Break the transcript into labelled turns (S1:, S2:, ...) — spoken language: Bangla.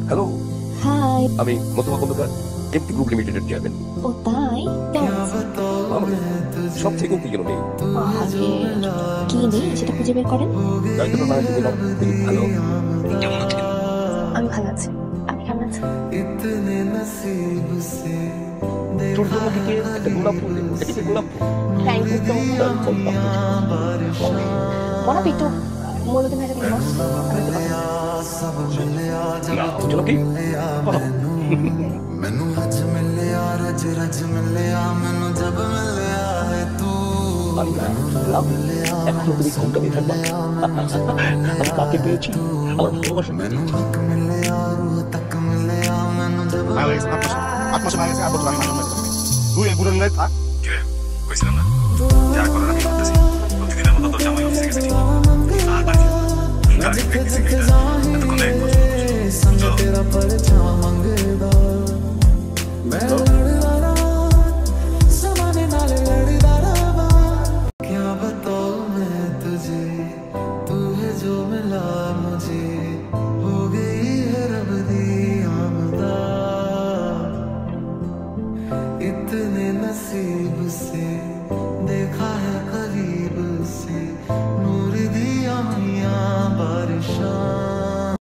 S1: Hello,
S2: hi.
S1: আমি মোস্তফা খন্দকার, এমটি গ্রুপ লিমিটেডের চেয়ারম্যান।
S2: ও তাই? কেমন আছেন?
S1: সব থেকে কি গেল নেই,
S2: আরে কি নেই সেটা খুঁজে বের করেন।
S1: গাড়িটা না একটু বললাম, খুব ভালো। কেমন আছেন?
S2: আমি ভালো আছি। আপনি কেমন আছেন?
S1: সূর্যমুখীকে একটা গোলাপ ফুল দেবো, এটা কি গোলাপ ফুল?
S2: Thank you so much. একটু মৌলতে ভাজা দিন বস। আমি একটু কথা বলবো।
S1: না, চলো কি কথা বল।
S3: मैनू अज मिलिया रज रज मिलिया मैनू जब मिलिया है तू
S1: আমি এখনো তুমি ঘন্টা দিয়ে থাকবা। আমি কাকে পেয়েছি, আমার ভালোবাসা
S3: मैनू हक मिलिया रूह तक मिलिया मैनू जब
S4: তুই এই বুড়ো নিয়ে থাক।
S5: কইছিলাম না যা করার আমি করতেছি। প্রতিদিনের মতো তোর জামাই অফিসে গেছে ঠিক। আর বাড়ি গাড়ি গেছে এতক্ষণে
S3: संग तेरा परछां मंगदा मैं लड़दा रहा ज़माने नाल लड़दा रहा क्या बताऊं मैं तुझे तू है जो मिला मुझे हो गई है रब दी आमदा इतने नसीब से देखा